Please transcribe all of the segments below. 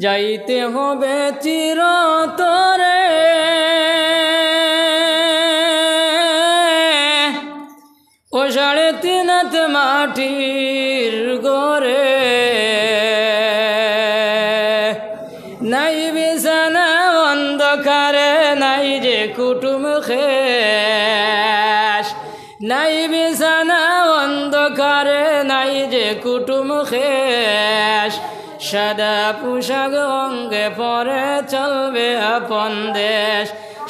যাইতে হবে চিরতরে ও 3.5 হাত মাটির গড়ে, নাই বিছানা অন্ধকারে, নাই যে কুটুম খেস, নাই বিছানা অন্ধকারে, নাই যে কুটুম খেস। সাদা পোশাক অঙ্গে পরে চলবে আপন দেশ,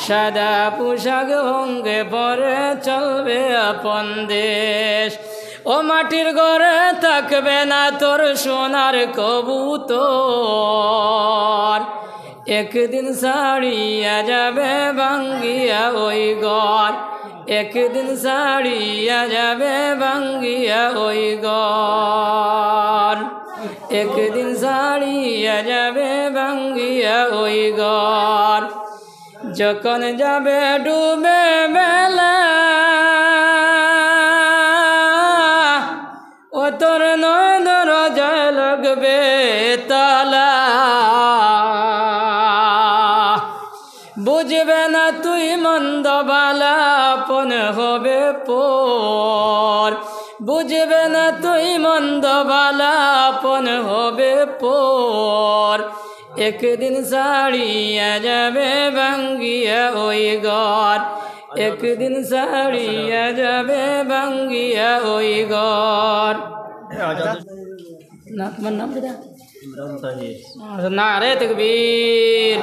সাদা পোশাক অঙ্গে পরে চলবে আপন দেশ। ও মাটির ঘরে থাকবে না তোর সোনার কবুতর, একদিন ছাড়িয়া যাবে ভাঙ্গিয়া ওই ঘর, একদিন ছাড়িয়া যাবে ভাঙ্গিয়া ওই ঘর, একদিন ছাড়িয়া যাবে ভাঙ্গিয়া ওই ঘর। যখন যাবে ডুবে বেলা ও তোর নয়ন রোজায় লাগবে তালা, বুঝবে না তুই মন্দ বালা আপন হবে পর, বুঝবে না তুই মন্দ বালা আপন হবে পর। একদিন ছাড়িয়া যাবে ভাঙ্গিয়া ওই ঘর, একদিন ছাড়িয়া যাবে ভাঙ্গিয়া ওই ঘর। না তোমার নাম কি? নারে তকবীর,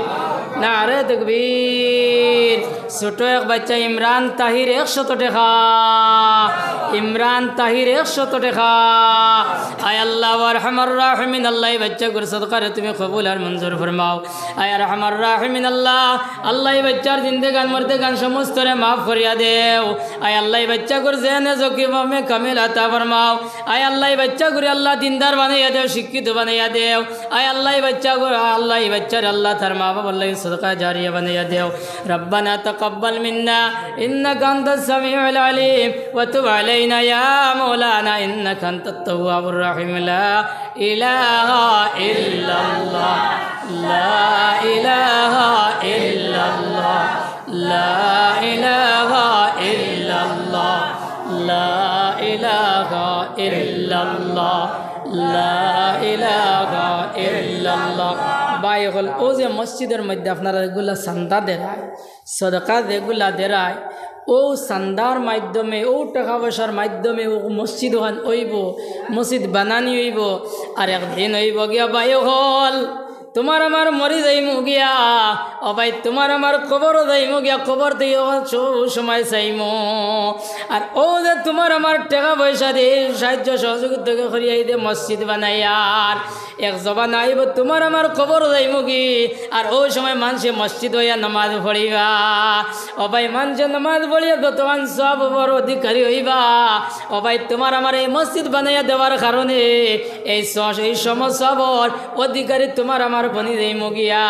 নারে তকবীর। ছোট এক বাচ্চা ইমরান তাহির 100 টাকা, ইমরান তাহির 100 টাকা। আয় আল্লাহ আরহামার রাহিমিন, আল্লাহ এই বাচ্চা করে সদকারে তুমি কবুল আর মঞ্জুর ফরমাও। আয় আরহামার রাহিমিন আল্লাহ, আল্লাহ এই বাচ্চার জিন্দেগান মর্দেগান সমস্ত রে মাফ করিয়া দেও। আয় আল্লাহ এই বাচ্চা করে জেনে জকি মে কামিল আতা ফরমাও। আয় আল্লাহ এই বাচ্চা করে আল্লাহ দিনদার বানাইয়া দেও, শিক্ষিত বানাইয়া দেও। আয় আল্লাহ এই বাচ্চা করে আল্লাহ এই বাচ্চার আল্লাহ তার মা বাবা আল্লাহ সদকা জারিয়া বানাইয়া দেও। রব্বানা তাকাব্বাল মিন্না ইন্নাকা আনতাস সামিউল আলিম ওয়া তুব আলাইনা ইয়া মাওলানা ইন্নাকা আনতাত তাওয়াবুর রাহিম। লা ইলাহা ইল্লাল্লাহ, লা ইলাহা ইল্লাল্লাহ, লা ইলাহা ইল্লাল্লাহ, লা ইলাহা ইল্লাল্লাহ, লা ইলাহা ইল্লাল্লাহ। ভাই হল ও যে মসজিদের মধ্যে আপনারা এগুলা চান্দা দেরায়, সদকা যেগুলা দেরায়, ও চান্দার মাধ্যমে ও টাকা পয়সার মাধ্যমে ও মসজিদ ওখান হইব, মসজিদ বানানি হইব। আর একদিন হইব গিয়া ভাই হল তোমার আমার মরি যাইমু গিয়া, ও ভাই তোমার আমার কবরও যাইমু গিয়া, কবর দিয়ে সময় চাইমু। আর ও যে তোমার আমার টাকা পয়সা দিয়ে সাহায্য সহযোগিতা করিয়া দিয়ে মসজিদ বানাইয়ার এক জবান আইব তোমার আমার কবরও যাইমু কি। আর ওই সময় মানুষে মসজিদ হইয়া নামাজ পড়িবা, ও ভাই মানুষে নামাজ পড়িয়া তোমার সব বড় অধিকারী হইবা। ও ভাই তোমার আমার এই মসজিদ বানাইয়া দেওয়ার কারণে এই সমস্ত অধিকারী তোমার আমার বনি যাইমু গিয়া।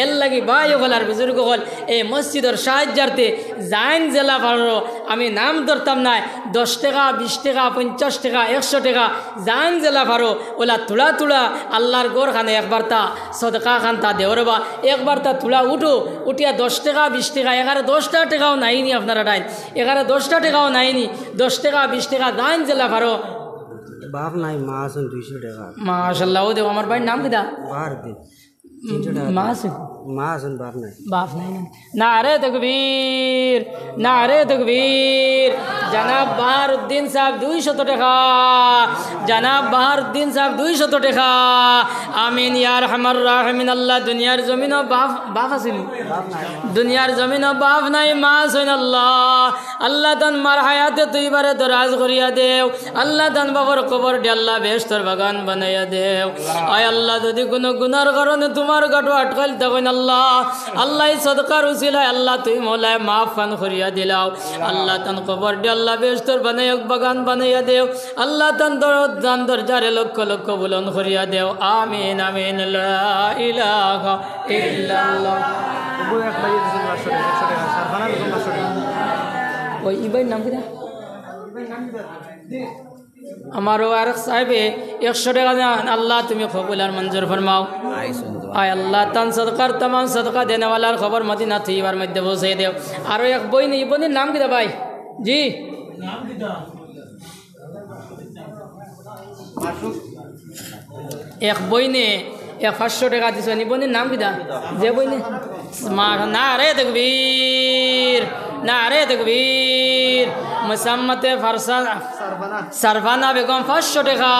এর লাগি ভাই হল আর বুজুর্গ হল এই মসজিদের সাহায্যার্থে জাইন জেলা ভাড়ো আমি নাম ধরতাম না, 10 টাকা 20 টাকা 50 টাকা 100 টাকা জাইন জেলা ভাড়ো ওলা তুলা তুলা আল্লাহর গোর খানে একবার তা সদকা খান তা দেওরবা একবার তা তুলা উঠো উঠিয়া 10 টাকা 20 টাকা 11-10টা টাকাও নাইনি আপনারা ডাইন 11-10টা টাকাও নাইনি 10 টাকা 20 টাকা জাইন জেলা ভাড়ো বাপ নাই মা আছেন 200 টাকা মাশাআল্লাহ। ও দেব আমার ভাই নাম কি দা বার দে 300 টাকা মা আছেন বাপ নাই নারে তকবীর, নারে তকবীর। জনাব বাহারউদ্দিন সাহেব 200 টাকা, জনাব বাহারউদ্দিন সাহেব 200 টাকা। আমিন ইয়া আরহামার রাহিমিন। আল্লাহ দুনিয়ার জমিনও বাপ আছিল, দুনিয়ার জমিনও বাপ নাই মা আছেন। আল্লাহ আল্লাহ তান মার হায়াতে তুই বারে দরাজ করিয়া দেও। আল্লাহ তান বাবার কবর ডে আল্লাহ বেহেশতের বাগান বানাইয়া দেও। আয় আল্লাহ যদি কোনো গুনার কারণে তোমার গাটো আটকাল তখন আল্লাহ আল্লাহ সদকার উসিলায় আল্লাহ তুই মৌলায় মাফ ফান করিয়া দিলাও। আল্লাহ তান কবর ডে আল্লাহ বেহেশতের বানাই বাগান বানাইয়া দেও। আল্লাহ তান দান দরজারে লক্ষ লক্ষ বুলন্দ করিয়া দেও। আমিন আমিন। লা ইলাহা ইল্লাল্লাহ। ওই ইবাইর নাম কি? আমারও আর সাহেবে 100 টাকা দেন আল্লাহ তুমি কবুল আর মঞ্জুর ফরমাও আয় আল্লাহ তান সদকার तमाम সদকা দেনেওয়ালার খবর মদিনা থিবার মধ্যে পৌঁছে দেও আর এক বই নেই বইনের নাম কি দা ভাই জি নাম কি দা এক বই নে 500 টাকা দিছ নি বইনের নাম কি দা যে বই নে নারে তাকবীর নারে তাকবীর মুসাম্মতে ফারসানা সারফানা বেগম 500 টাকা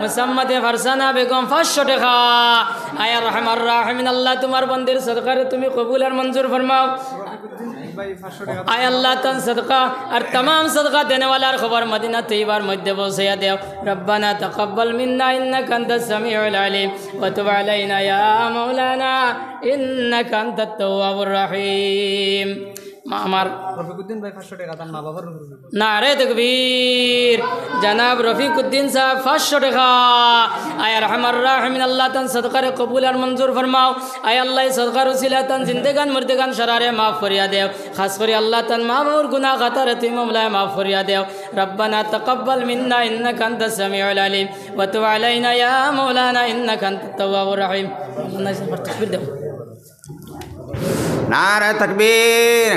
মুসাম্মতে ফারসানা বেগম 500 টাকা আয় রহমান রাহিমিন আল্লাহ তোমার বন্দের সদকারে তুমি কবুল আর মঞ্জুর ফরমাও আয় আল্লাহ তান সদকা আর तमाम সদকা দেনে ওয়ালার খবর মদিনা তৈবার মধ্যে পৌঁছায়া দেও রব্বানা তাকাব্বাল মিন্না ইন্নাকা আনতাস সামিউল আলিম ওয়া তুব আলাইনা ইয়া মাওলানা ইন্নাকা আনতাত তাওয়াবুর রহিম আমার রফিকুদ্দিন ভাই 500 টাকা তার মা বাবার নারে তাকবীর জনাব রফিকুদ্দিন সাহেব 500 টাকা আয় রহমান রাহিমিন আল্লাহ তান সদকারে কবুল আর মঞ্জুর ফরমাও আয় আল্লাহ সদকার উসিলা তান জিন্দেগান মুর্দেগান শরারে মাফ করিয়া দেও খাস করে আল্লাহ তান মা বাবার গুনাহ খাতারে তুমি মামলায় মাফ করিয়া দেও রব্বানা তাকাব্বাল মিন্না ইন্নাকা আনতাস সামিউল আলিম ওয়া তুব আলাইনা ইয়া মাওলানা ইন্নাকা আনতাত তাওয়াবুর রহিম আল্লাহ সবার তাকবীর দেও নারে তাকবীর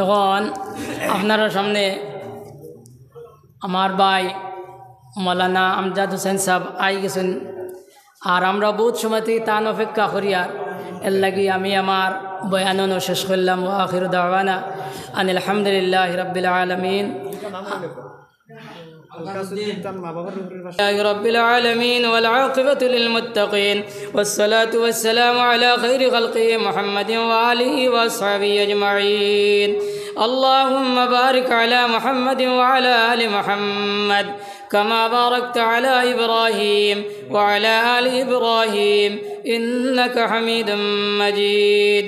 এখন আপনার সামনে আমার ভাই মৌলানা আমজাদ হোসেন সাহেব আই গেছেন আর আমরা বহুত সময় থেকে তান অপেক্ষা করি আর এর লাগি আমি আমার বয়ানও শেষ করলাম ওয়া আখিরু দাওয়ানা আনিল হামদুলিল্লাহি রাব্বিল আলামিন رب العالمين والعاقبة للمتقين والصلاة والسلام على خير خلقه محمد وآله وأصحابه أجمعين اللهم بارك على محمد وعلى آل محمد كما باركت على إبراهيم وعلى آل إبراهيم إنك حميد مجيد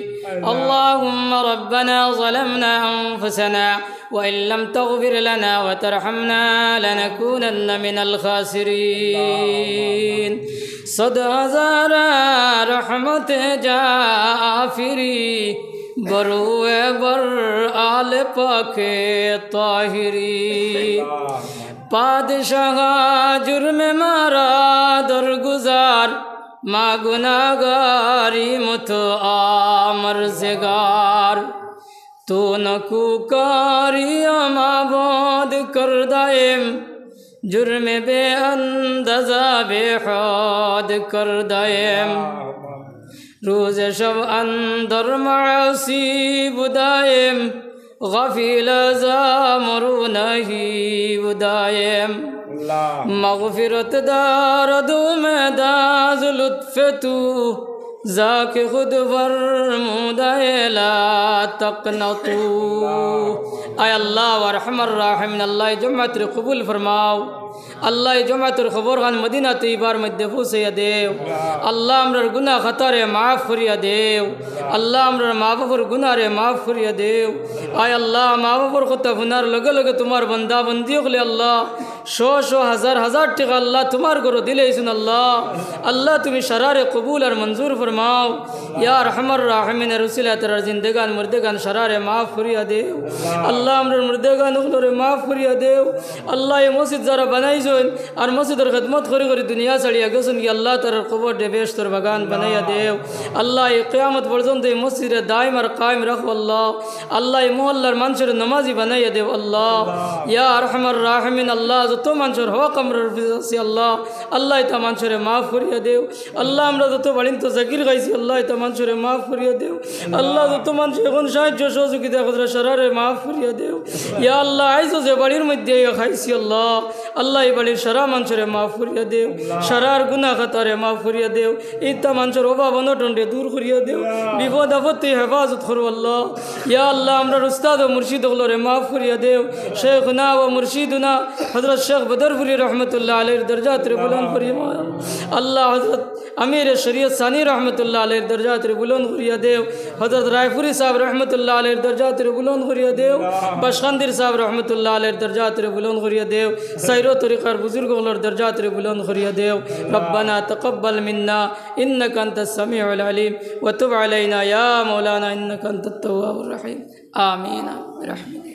اللهم ربنا ظلمنا أنفسنا وإن لم تغفر لنا وترحمنا لنكونن من الخاسرين صدق زارا رحمت جافری بروے بر آل پاک طاہری پادشاہ جرم مارا درگزار ما گناہگاری متو آمرزگار تو نکو کاری معبود کر دائم جرم بے اندازہ بے حد کر دائم روز شب اندر معاصی بدائم غفیل زامرو نہیں بدائم مغفرت دار دو میں داز لطف تو ذاک خود فرمودہ لا تقنطو اے اللہ ورحم الراحمین اللہ جمعت قبول فرماؤ اللہ جمعت خبر خان مدینہ طیبار مدفو سے دیو اللہ امرر گناہ خطا رے معاف فریا دیو اللہ امرر معافر گناہ رے معاف فریا دیو اے اللہ معافر خطا فنار لگا لگا تمہار بندہ بندیو لے اللہ شو ہزار ہزار ٹکا اللہ تمہار کرو دلے سن اللہ اللہ تمہیں شرار قبول اور منظور فرماؤ یا رحم الراحمین رسول تر زندگان مردگان شرار معاف فریا دیو اللہ امرر مردگان اغلر معاف فریا دیو اللہ یہ مسجد ذرا بنائی اور مسجد اور خدمت خوری خوری دنیا سڑی اگسن کی اللہ تر قبر دے بیشتر بگان بنایا دیو اللہ یہ قیامت برزن دے مسجد دائم اور قائم رکھو اللہ اللہ یہ محلر منشر نمازی بنایا دیو اللہ یا ارحم الراحمین اللہ تو منشر ہوا قمر سی اللہ اللہ تا منشر معاف فریا دیو اللہ امرہ تو بڑھن تو ذکر غیسی اللہ تا منشر معاف فریا دیو اللہ تو منشر غن شاید جو شوزو کی دے خدر شرار معاف فریا دیو یا اللہ عیزو سے بڑھن مجھے خیسی اللہ اللہ بڑی شرع منشر معاف کریے دیو شرار گناہ خطا رے معاف کریے دیو ایتا منشر اوبا بندو ٹنڈے دور کریے دیو بیفود افتی حفاظت کرو اللہ یا اللہ امرر استاد و مرشید اغلو رے معاف کریے دیو شیخنا و مرشیدنا حضرت شیخ بدرپوری رحمت اللہ علیہ درجات رے بلند فرمایا اللہ حضرت امیر شریعت ثانی رحمت اللہ علیہ درجات رے بلند کریے دیو حضرت رائے پوری صاحب رحمت اللہ علیہ درجات رے بلند کریے دیو بشخندر صاحب رحمت اللہ علیہ درجات رے بلند کریے دیو سائرو طریقہ بزرگوں اور درجات رے بلند کریے دیو ربنا تقبل منا انك انت السميع العليم وتب علينا يا مولانا انك انت التواب الرحيم آمين برحمتك